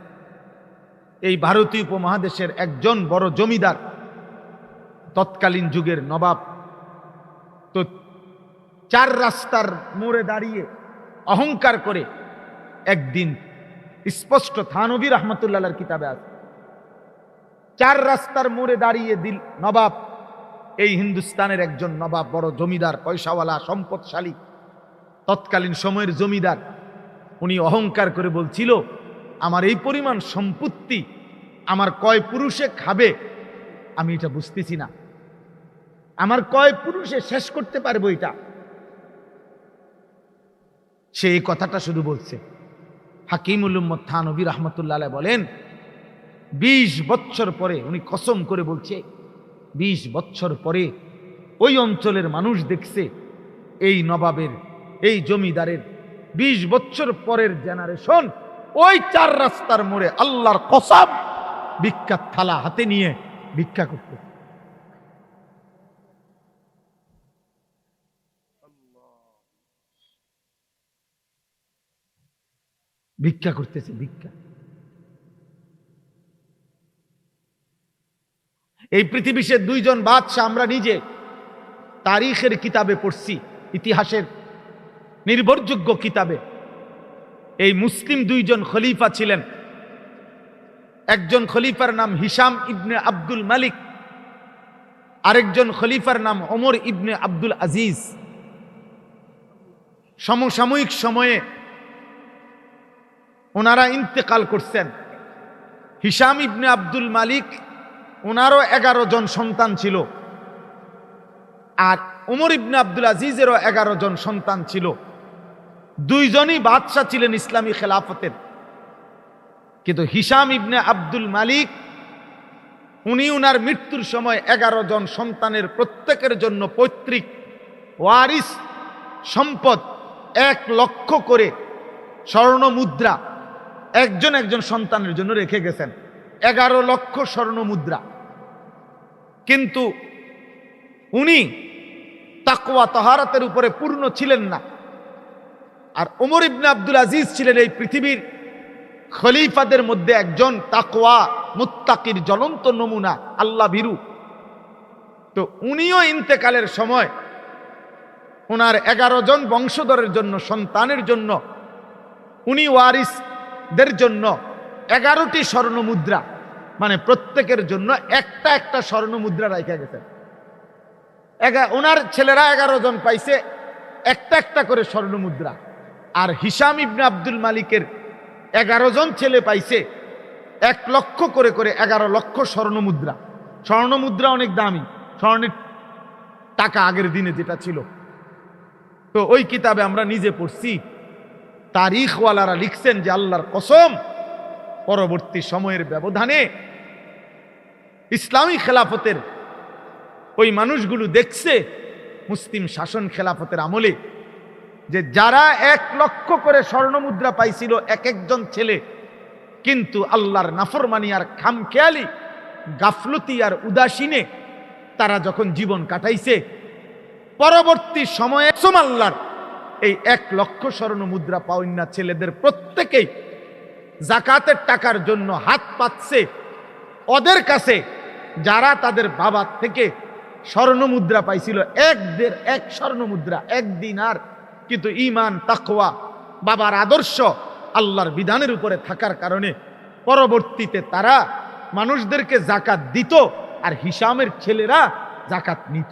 S1: এই ভারতীয় উপমহাদেশের একজন বড় জমিদার, তৎকালীন যুগের নবাব, তো 4 রাস্তার মোড়ে দাঁড়িয়ে অহংকার করে একদিন, স্পষ্ট থানভী রহমতুল্লাহর কিতাবে আছে, 4 রাস্তার মোড়ে দাঁড়িয়ে নবাব, এই হিন্দুস্তানের একজন নবাব, বড় জমিদার, পয়সাওয়ালা, সম্পদশালী, তৎকালীন সময়ের জমিদার, উনি অহংকার করে বলছিল আমার এই পরিমাণ সম্পত্তি আমার কয় পুরুষে খাবে আমি এটা বুঝতেছি না, আমার কয় পুরুষে শেষ করতে পারবো এটা? সে এই কথাটা শুধু বলছে। হাকিমুল উম্মত থানভী রাহমাতুল্লাহ আলাইহি বলেন 20 বছর পরে, উনি কসম করে বলছে 20 বছর পরে ওই অঞ্চলের মানুষ দেখছে এই নবাবের, এই জমিদারের 20 বছর পরের জেনারেশন ওই 4 রাস্তার মোড়ে আল্লাহর কসম ভিক্ষার থালা হাতে নিয়ে ভিক্ষা করতে। ভিক্ষা করতেছে, ভিক্ষা। এই পৃথিবীতে 2 জন বাদশা আমরা নিজে তারিখের কিতাবে পড়ছি, ইতিহাসের নির্ভরযোগ্য কিতাবে। এই মুসলিম 2 জন খলিফা ছিলেন। একজন খলিফার নাম হিশাম ইবনে আব্দুল মালিক, আরেকজন খলিফার নাম ওমর ইবনে আব্দুল আজিজ। সমসাময়িক সময়ে ওনারা ইন্তেকাল করছেন। হিশাম ইবনে আব্দুল মালিক, ওনারও 11 জন সন্তান ছিল, আর ওমর ইবনে আব্দুল আজিজেরও 11 জন সন্তান ছিল। 2 জনই বাদশা ছিলেন ইসলামী খেলাফতের। কিন্তু হিশাম ইবনে আব্দুল মালিক উনি উনার মৃত্যুর সময় 11 জন সন্তানের প্রত্যেকের জন্য পৈতৃক ওয়ারিস সম্পদ 1 লক্ষ করে স্বর্ণ মুদ্রা একজন একজন সন্তানের জন্য রেখে গেছেন। 11 লক্ষ স্বর্ণ মুদ্রা। কিন্তু উনি তাকওয়া তাহারাতের উপরে পূর্ণ ছিলেন না। আর ওমর ইবনে আব্দুল আজিজ ছিলেন এই পৃথিবীর খলিফাদের মধ্যে একজন তাকওয়া মুত্তাকির জ্বলন্ত নমুনা, আল্লাহ ভীরু। তো উনিও ইন্তেকালের সময় ওনার 11 জন বংশধরের জন্য, সন্তানের জন্য, উনি ওয়ারিসদের জন্য 11টি স্বর্ণ মুদ্রা, মানে প্রত্যেকের জন্য একটা একটা স্বর্ণ মুদ্রা রাখা গেছেন। ওনার ছেলেরা 11 জন পাইছে একটা একটা করে স্বর্ণ মুদ্রা, আর হিশাম ইবনে আব্দুল মালিকের 11 জন ছেলে পাইছে 1 লক্ষ করে করে 11 লক্ষ স্বর্ণ মুদ্রা। স্বর্ণ মুদ্রা অনেক দামি, স্বর্ণের টাকা আগের দিনে যেটা ছিল। তো ওই কিতাবে আমরা নিজে পড়ছি, তারিখওয়ালারা লিখছেন যে আল্লাহর কসম পরবর্তী সময়ের ব্যবধানে ইসলামী খেলাফতের ওই মানুষগুলো দেখছে মুসলিম শাসন খেলাফতের আমলে যে যারা 1 লক্ষ করে স্বর্ণ মুদ্রা পাইছিল এক একজন ছেলে, কিন্তু আল্লাহর নাফরমানি আর খামখেয়ালি, গাফলতি আর উদাসীনে তারা যখন জীবন কাটাইছে, পরবর্তী সময়ে আল্লাহর এই 1 লক্ষ স্বর্ণ মুদ্রা পাওয়া ছেলেদের প্রত্যেকেই জাকাতের টাকার জন্য হাত পাতছে ওদের কাছে যারা তাদের বাবা থেকে স্বর্ণ মুদ্রা পাইছিল। 1 স্বর্ণ মুদ্রা, 1 দিনার। কিন্তু ঈমান, তাকওয়া, বাবার আদর্শ, আল্লাহর বিধানের উপরে থাকার কারণে পরবর্তীতে তারা মানুষদেরকে জাকাত দিত, আর হিশামের ছেলেরা জাকাত নিত।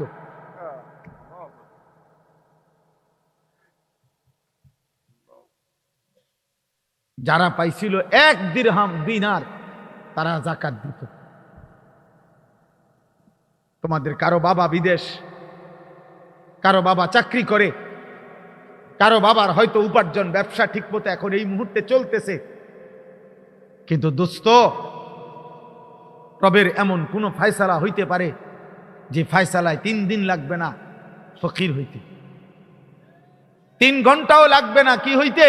S1: যারা পাইছিল 1 দিরহাম, দিনার, তারা জাকাত দিত। তোমাদের কারো বাবা বিদেশ, কারো বাবা চাকরি করে, কারো বাবার হয়তো উপার্জন ব্যবসা ঠিকমতো এখন এই মুহূর্তে চলতেছে, কিন্তু দোস্ত, রবের এমন কোন ফয়সালা হইতে পারে যে ফয়সালায় 3 দিন লাগবে না ফকির হইতে, 3 ঘন্টাও লাগবে না কি হইতে,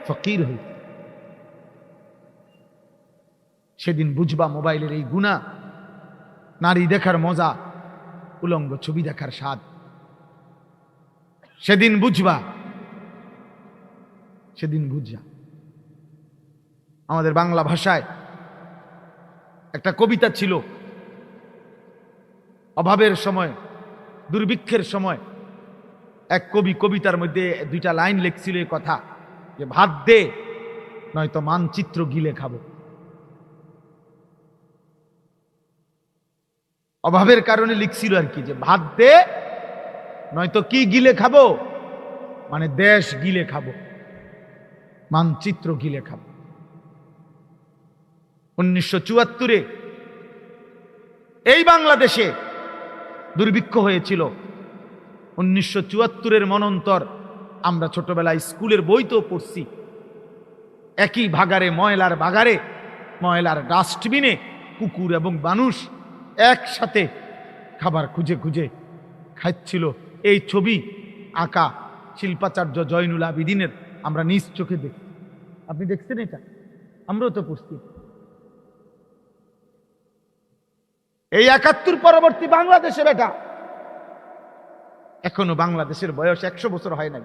S1: ফকির হইতে। সেদিন বুঝবা মোবাইলের এই গুনাহ, নারী দেখার মজা, উলঙ্গ ছবি দেখার স্বাদ। সেদিন বুঝবা, সেদিন বুঝা। আমাদের বাংলা ভাষায় একটা কবিতা ছিল, অভাবের সময়, দুর্ভিক্ষের সময় এক কবি কবিতার মধ্যে 2টা লাইন লিখছিল এই কথা, যে ভাত দে নয়তো মানচিত্র গিলে খাবো। অভাবের কারণে লিখছিল আর কি, যে ভাত দে নয়তো কি গিলে খাবো, মানে দেশ গিলে খাবো, মানচিত্র গিলে খাবো। 1974-এ এই বাংলাদেশে দুর্ভিক্ষ হয়েছিল 1974-এর মনন্তর। আমরা ছোটবেলায় স্কুলের বইতেও পড়ছি, একই ভাগারে, ময়লার ভাগারে, ময়লার ডাস্টবিনে কুকুর এবং মানুষ একসাথে খাবার খুঁজে খুঁজে খাচ্ছিল। এই ছবি আঁকা শিল্পাচার্য জয়নুল আবিদিনের আমরা নিজ চোখে দেখি। আপনি দেখছেন এটা? আমরাও তো পড়ছি। এই 71 পরবর্তী বাংলাদেশে বেটা, এখনো বাংলাদেশের বয়স 100 বছর হয় নাই,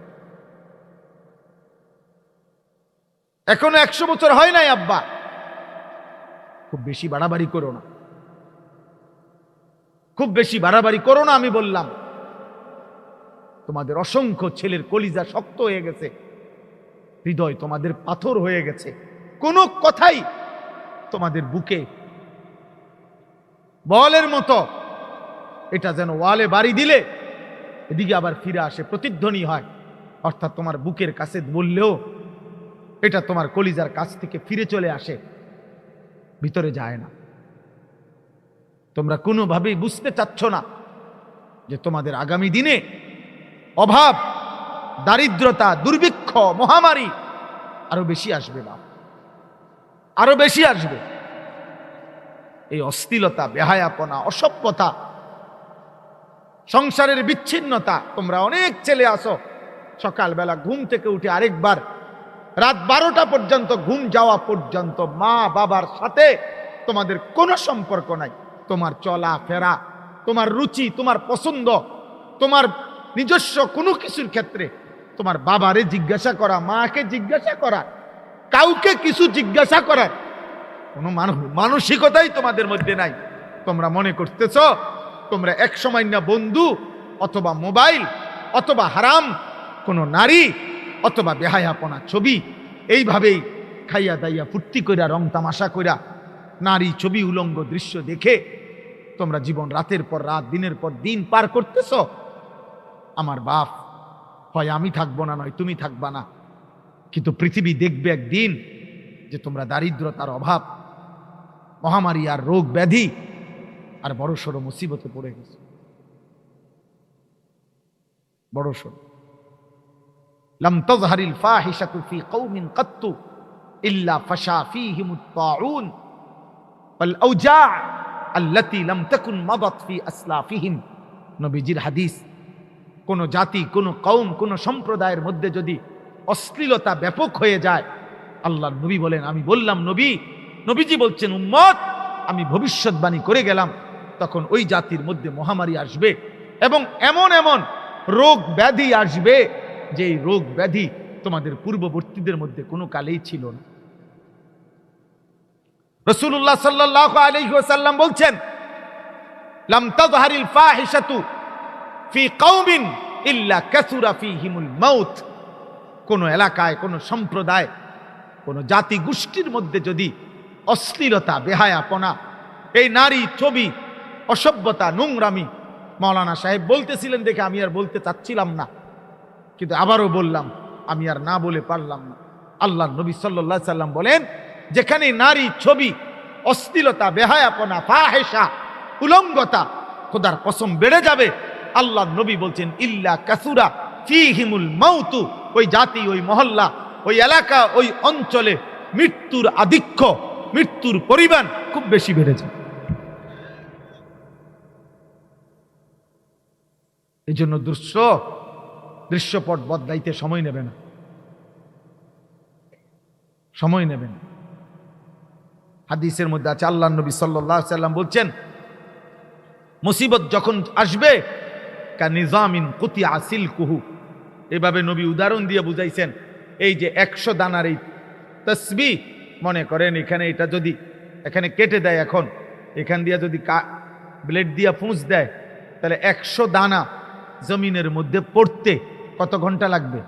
S1: এখনো 100 বছর হয় নাই। আব্বা, খুব বেশি বাড়াবাড়ি করো না, খুব বেশি বাড়াবাড়ি করো না। আমি বললাম, তোমাদের অসংখ্য ছেলের কলিজা শক্ত হয়ে গেছে, হৃদয় তোমাদের পাথর হয়ে গেছে, কোনো কথাই তোমাদের বুকে বলের মতো এটা যেন ওয়ালে বাড়ি দিলে এদিকে আবার ফিরে আসে, প্রতিধ্বনি হয়। অর্থাৎ তোমার বুকের কাছে বললেও এটা তোমার কলিজার কাছ থেকে ফিরে চলে আসে, ভিতরে যায় না। তোমরা কোনোভাবেই বুঝতে চাচ্ছ না যে তোমাদের আগামী দিনে অভাব, দারিদ্রতা, দুর্ভিক্ষ, মহামারী আরো বেশি আসবে, না আরো বেশি আসবে। এই অস্থিলতা, বেহায়াপনা, অসভ্যতা, সংসারের বিচ্ছিন্নতা। তোমরা অনেক ছেলে আসো, সকালবেলা ঘুম থেকে উঠে আরেকবার রাত 12টা পর্যন্ত, ঘুম যাওয়া পর্যন্ত মা বাবার সাথে তোমাদের কোনো সম্পর্ক নাই। তোমার চলা ফেরা, তোমার রুচি, তোমার পছন্দ, তোমার নিজস্ব কোনো কিছুর ক্ষেত্রে তোমার বাবারে জিজ্ঞাসা করা, মাকে জিজ্ঞাসা করা, কাউকে কিছু জিজ্ঞাসা করার কোনো মানসিকতাই তোমাদের মধ্যে নাই। তোমরা মনে করতেছ তোমরা এক সময় না বন্ধু অথবা মোবাইল অথবা হারাম কোনো নারী অথবা বেহায়াপনা ছবি এইভাবেই খাইয়া দাইয়া ফুর্তি কইরা, রং তামাশা কইরা, নারী ছবি, উলঙ্গ দৃশ্য দেখে তোমরা জীবন রাতের পর রাত, দিনের পর দিন পার করতেছ। আমার বাপ, হয় আমি থাকবো না, নয় তুমি থাকবা না, কিন্তু পৃথিবী দেখবে একদিন যে তোমরা দারিদ্রতার অভাব, মহামারী আর রোগ ব্যাধি আর বড়সড় মুসিবতে পড়ে গেছে, বড়সড়। লাম তাযহারিল ফাহিশাতু ফি কওমিন কাত্তু ইল্লা ফাশা ফীহিমুত তাউন ওয়াল আওজা আল্লাতী লাম তাকুন মাদাত ফি আসলাফিহিম। নবীজির হাদিস, কোন জাতি, কোন কওম, কোন সম্প্রদায়ের মধ্যে যদি অশ্লীলতা ব্যাপক হয়ে যায়, আল্লাহর নবী বলেন, আমি বললাম নবীজি বলছেন, উম্মত আমি ভবিষ্যৎবাণী করে গেলাম, তখন ওই জাতির মধ্যে মহামারী আসবে এবং এমন এমন রোগ ব্যাধি আসবে যে রোগ ব্যাধি তোমাদের পূর্ববর্তীদের মধ্যে কোনো কালেই ছিল না। রাসূলুল্লাহ সাল্লাল্লাহু আলাইহি ওয়াসাল্লাম বলছেন, লাম তাযহারিল ফাহিশাতু ফি কওমিন ইল্লা কাসুরা ফীহিমুল মাউত। কোন এলাকায়, কোন সম্প্রদায়, কোন জাতি গোষ্ঠীর মধ্যে যদি অশ্লীলতা, বেহায়াপনা, এই নারী ছবি, অসভ্যতা, নোংরামি, মাওলানা সাহেব বলতেছিলেন দেখে আমি আর বলতে চাচ্ছিলাম না, কিন্তু আবারও বললাম, আমি আর না বলে পারলাম না। আল্লাহর নবী সাল্লাল্লাহু আলাইহি সাল্লাম বলেন, যেখানে নারী ছবি, অশ্লীলতা, বেহায়াপনা, ফাহিশা, উলঙ্গতা, খোদার কসম বেড়ে যাবে। আল্লাহর নবী বলছেন, ইল্লা কাসুরা ফীহিমুল মাউতু। ওই জাতি, ওই মহল্লা, ওই এলাকা, ওই অঞ্চলে মৃত্যুর আধিক্য, মৃত্যুর পরিমাণ খুব বেশি বেড়ে যায়। এই জন্য দৃশ্যপট বদলাইতে সময় নেবে না, সময় নেবেন। হাদিসের মধ্যে আছে, আল্লাহর নবী সাল্লাল্লাহু আলাইহি সাল্লাম বলছেন, মুসিবত যখন আসবে, কা নিজামিন কুতিয়া সিলকুহু। এভাবে নবী উদাহরণ দিয়ে বুঝাইছেন, এই যে 100 দানার এই তসবিহ, মনে করেন এখানে এটা যদি এখানে কেটে দেয়, এখন এখান দিয়ে যদি ব্লেড দিয়ে ফুঁস দেয়, তাহলে 100 দানা জমিনের মধ্যে পড়তে কত ঘন্টা লাগবে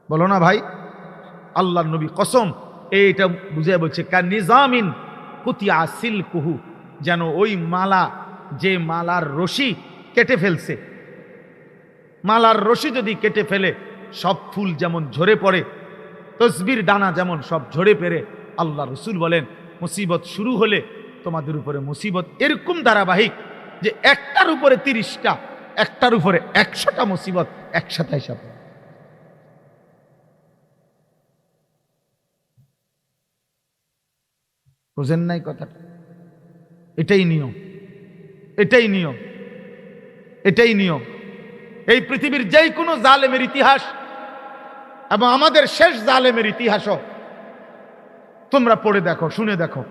S1: বলো না ভাই? আল্লাহর নবী কসম এইটা বুঝে বলছে, কা নিজামিন কুতিয়া সিলকুহু, যেন ওই মালা, যে মালার রশি কেটে ফেলছে, মালার রশি যদি কেটে ফেলে সব ফুল যেমন ঝরে পড়ে, তসবির দানা যেমন সব ঝরে পেরে, আল্লাহ রসুল বলেন মুসিবত শুরু হলে তোমাদের উপরে মুসিবত এরকম ধারাবাহিক যে একটার উপরে 30টা, একটার উপরে 100টা মুসিবত একসাথে হিসাব। বুঝেন নাই কথাটা? এটাই নিয়ম, এটাই নিয়ম, এটাই নিয়ম। এই পৃথিবীর যেই কোনো জালেমের ইতিহাস এবং আমাদের শেষ জালেমের ইতিহাসও তোমরা পড়ে দেখো, শুনে দেখো,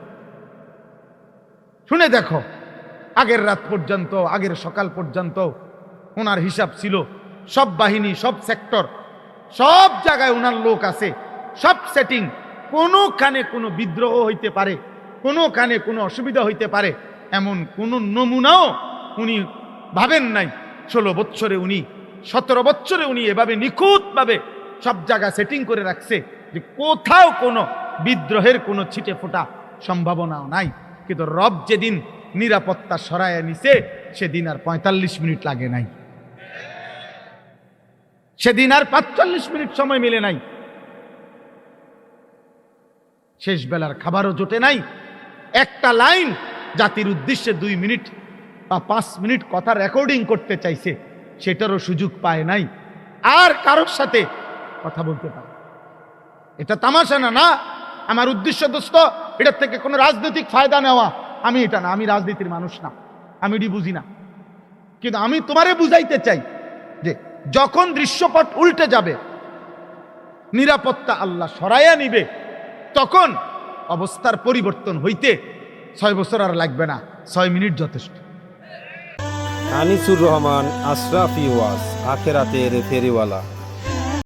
S1: শুনে দেখো। আগের রাত পর্যন্ত, আগের সকাল পর্যন্ত ওনার হিসাব ছিল, সব বাহিনী, সব সেক্টর, সব জায়গায় ওনার লোক আছে, সব সেটিং। কোনোখানে কোনো বিদ্রোহ হইতে পারে, কোনোখানে কোনো অসুবিধা হইতে পারে, এমন কোনো নমুনাও উনি ভাবেন নাই। 16 বৎসরে উনি, 17 বৎসরে উনি এভাবে নিখুঁতভাবে সব জায়গা সেটিং করে রাখছে যে কোথাও কোনো বিদ্রোহের কোনো ছিটে ফোটা সম্ভাবনাও নাই। কিন্তু রব যেদিন নিরাপত্তা সরাইয়া নিছে সেদিন আর 45 মিনিট লাগে নাই, সেদিন আর 45 মিনিট সময় মিলে নাই। শেষ বেলার খাবারও জোটে নাই। একটা লাইন জাতির উদ্দেশ্যে 2 মিনিট বা 5 মিনিট কথা রেকর্ডিং করতে চাইছে, সেটারও সুযোগ পায় নাই। আর কারোর সাথে কথা বলতে পারে। এটা তামাশা না, না। আমার উদ্দেশ্য দোস্ত এটার থেকে কোনো রাজনৈতিক ফায়দা নেওয়া, আমি এটা না। আমি রাজনীতির মানুষ না, আমি এটি বুঝি না। কিন্তু আমি তোমারে বুঝাইতে চাই যে যখন দৃশ্যপট উল্টে যাবে, নিরাপত্তা আল্লাহ সরাইয়া নিবে, তখন অবস্থার পরিবর্তন হইতে 6 বছর আর লাগবে না, 6 মিনিট যথেষ্ট।
S2: আনিসুর রহমান, আশরাফি ওয়াজ, আখেরাতের ফেরিওয়ালা।